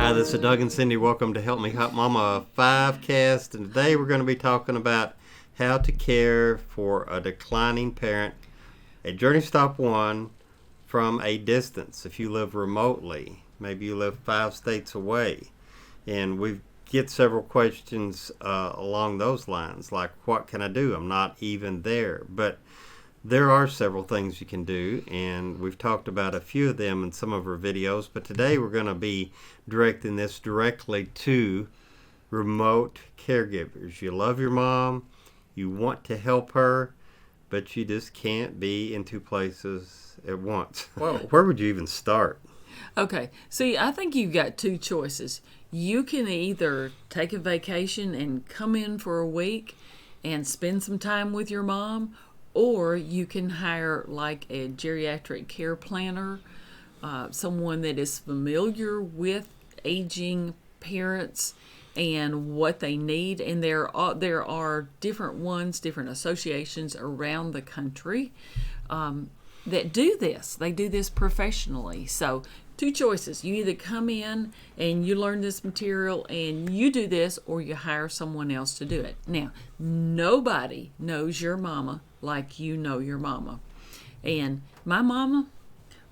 Hi, this is Doug and Cindy. Welcome to Help Me Help Mama 5cast. And today we're going to be talking about how to care for a declining parent at Journey Stop 1 from a distance. If you live remotely, maybe you live 5 states away. And we get several questions along those lines, like, what can I do? I'm not even there. But there are several things you can do, and we've talked about a few of them in some of our videos, but today we're going to be directing this directly to remote caregivers. You love your mom, you want to help her, but you just can't be in 2 places at once. Well, where would you even start? Okay, see, I think you've got 2 choices. You can either take a vacation and come in for a week and spend some time with your mom, or you can hire like a geriatric care planner, someone that is familiar with aging parents and what they need. And there are different ones, different associations around the country that do this. They do this professionally. So 2 choices. You either come in and you learn this material and you do this, or you hire someone else to do it. Now, nobody knows your mama like you know your mama. And my mama,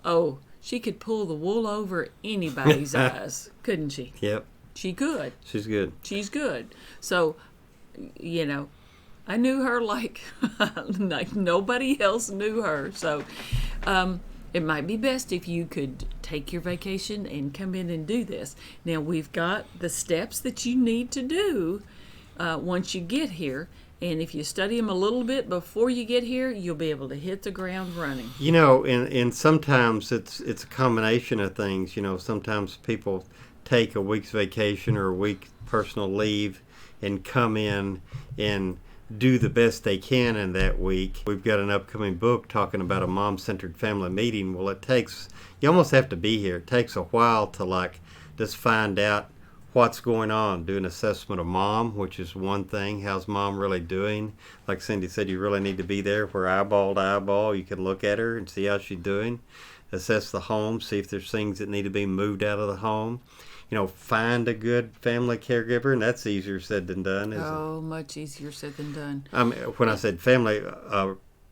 oh, she could pull the wool over anybody's eyes, couldn't she? Yep. She could. She's good. She's good. So, I knew her like nobody else knew her. So, it might be best if you could take your vacation and come in and do this. Now, we've got the steps that you need to do once you get here. And if you study them a little bit before you get here, you'll be able to hit the ground running. You know, and sometimes it's a combination of things. You know, sometimes people take a week's vacation or a week personal leave and come in and do the best they can in that week. We've got an upcoming book talking about a mom-centered family meeting. Well, you almost have to be here. It takes a while to just find out what's going on, do an assessment of mom, which is one thing. How's mom really doing? Like Cindy said, you really need to be there where eyeball to eyeball. You can look at her and see how she's doing. Assess the home, see if there's things that need to be moved out of the home. Find a good family caregiver, and that's easier said than done, isn't it? Oh, much easier said than done. When I said family,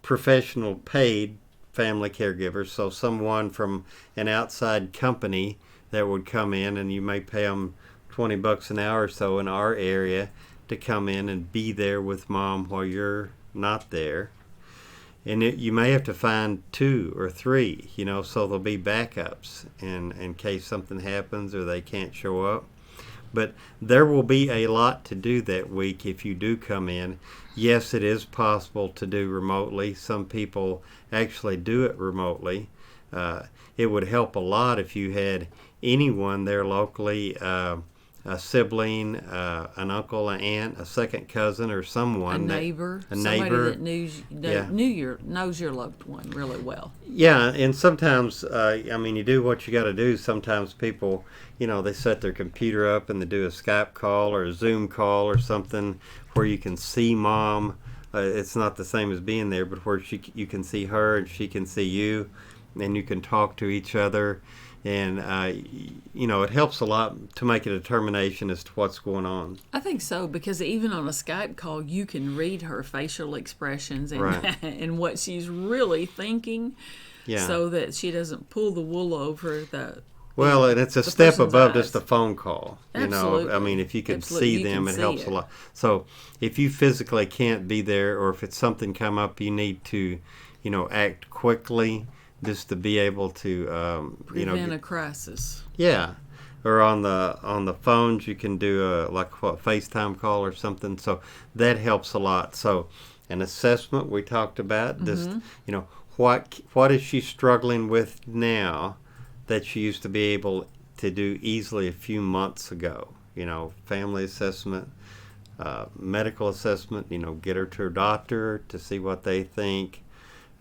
professional paid family caregiver, so someone from an outside company that would come in, and you may pay them $20 an hour or so in our area to come in and be there with mom while you're not there. And you may have to find 2 or 3, so there'll be backups in case something happens or they can't show up. But there will be a lot to do that week if you do come in. Yes, it is possible to do remotely. Some people actually do it remotely. It would help a lot if you had anyone there locally, a sibling, an uncle, an aunt, a second cousin, or someone. Somebody that knows your loved one really well. Yeah, and sometimes, you do what you got to do. Sometimes people, they set their computer up and they do a Skype call or a Zoom call or something where you can see mom. It's not the same as being there, but where you can see her and she can see you, and you can talk to each other. And, it helps a lot to make a determination as to what's going on. I think so, because even on a Skype call, you can read her facial expressions and, right. and what she's really thinking, so that she doesn't pull the wool over the. Well, and it's a step above eyes. just a phone call. Absolutely. If you could see them, it helps a lot. So if you physically can't be there, or if it's something come up, you need to, act quickly. Just to be able to, prevent a crisis. Yeah, or on the phones you can do a FaceTime call or something. So that helps a lot. So an assessment we talked about. Just what is she struggling with now that she used to be able to do easily a few months ago? Family assessment, medical assessment. Get her to her doctor to see what they think.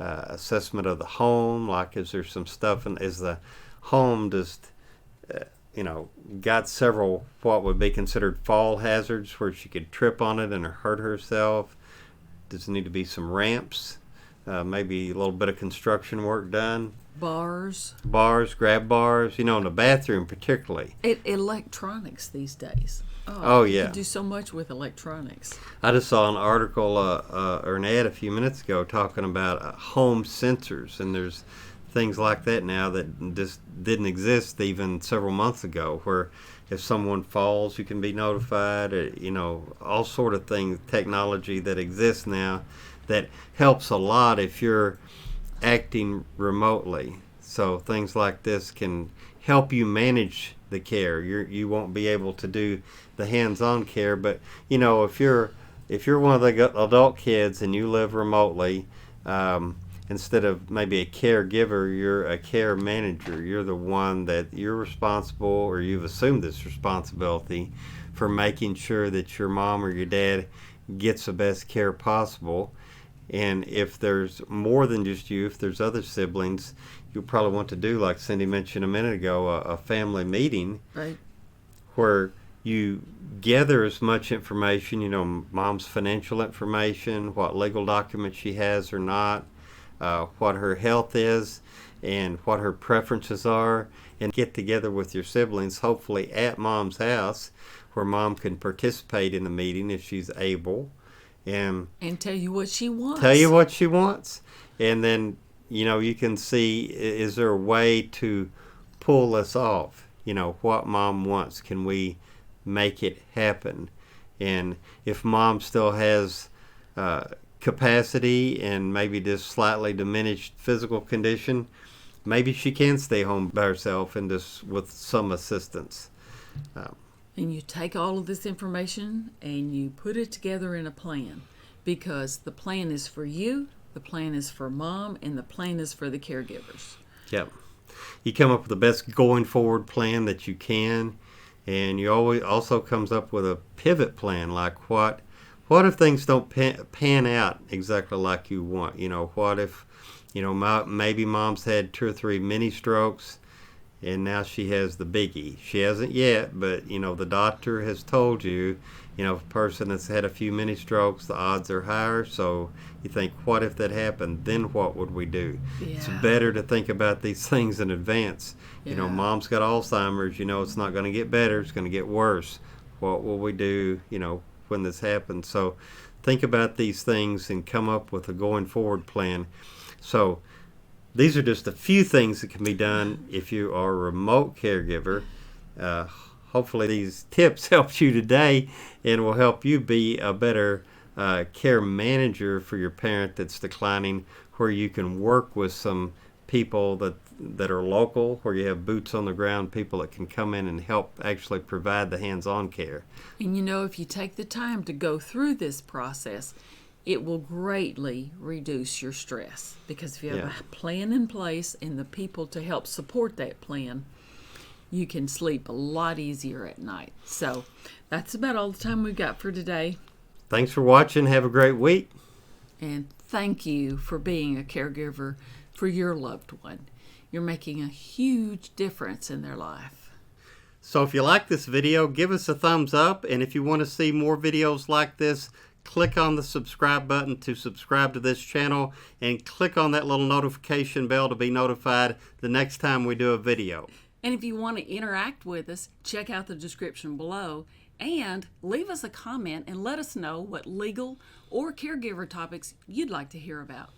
Assessment of the home, like is there some stuff, and is the home just got several what would be considered fall hazards where she could trip on it and hurt herself? Does there need to be some ramps maybe a little bit of construction work done. Bars, Grab bars, in the bathroom particularly. Electronics these days. Oh, You yeah. can do so much with electronics. I just saw an article or an ad a few minutes ago talking about home sensors, and there's things like that now that just didn't exist even several months ago, where if someone falls, you can be notified, all sort of things, technology that exists now that helps a lot if you're acting remotely. So things like this can help you manage the care. You won't be able to do the hands-on care, but if you're one of the adult kids and you live remotely, instead of maybe a caregiver, you're a care manager. You're the one that you're responsible, or you've assumed this responsibility for making sure that your mom or your dad gets the best care possible. And if there's more than just you, if there's other siblings, you'll probably want to do, like Cindy mentioned a minute ago, a family meeting, Right. where you gather as much information, mom's financial information, what legal documents she has or not, what her health is, and what her preferences are, and get together with your siblings, hopefully at mom's house, where mom can participate in the meeting if she's able. And tell you what she wants. And then, you can see, is there a way to pull this off? What mom wants, can we make it happen? And if mom still has capacity and maybe just slightly diminished physical condition, maybe she can stay home by herself and just with some assistance. And you take all of this information and you put it together in a plan, because the plan is for you, the plan is for mom, and the plan is for the caregivers. Yep. You come up with the best going forward plan that you can, and you always also comes up with a pivot plan, like what if things don't pan out exactly like you want? What if maybe mom's had 2 or 3 mini strokes, and now she has the biggie. She hasn't yet, but the doctor has told you, a person that's had a few mini strokes, the odds are higher. So you think, what if that happened? Then what would we do? Yeah. It's better to think about these things in advance. Yeah. Mom's got Alzheimer's. It's not going to get better. It's going to get worse. What will we do, when this happens? So think about these things and come up with a going forward plan. So these are just a few things that can be done if you are a remote caregiver. Hopefully these tips helped you today and will help you be a better care manager for your parent that's declining, where you can work with some people that are local, where you have boots on the ground, people that can come in and help actually provide the hands-on care. And if you take the time to go through this process, it will greatly reduce your stress, because if you have a plan in place and the people to help support that plan, you can sleep a lot easier at night. So that's about all the time we've got for today. Thanks for watching. Have a great week. And thank you for being a caregiver for your loved one. You're making a huge difference in their life. So if you like this video, give us a thumbs up. And if you want to see more videos like this, click on the subscribe button to subscribe to this channel, and click on that little notification bell to be notified the next time we do a video. And if you want to interact with us, check out the description below and leave us a comment and let us know what legal or caregiver topics you'd like to hear about.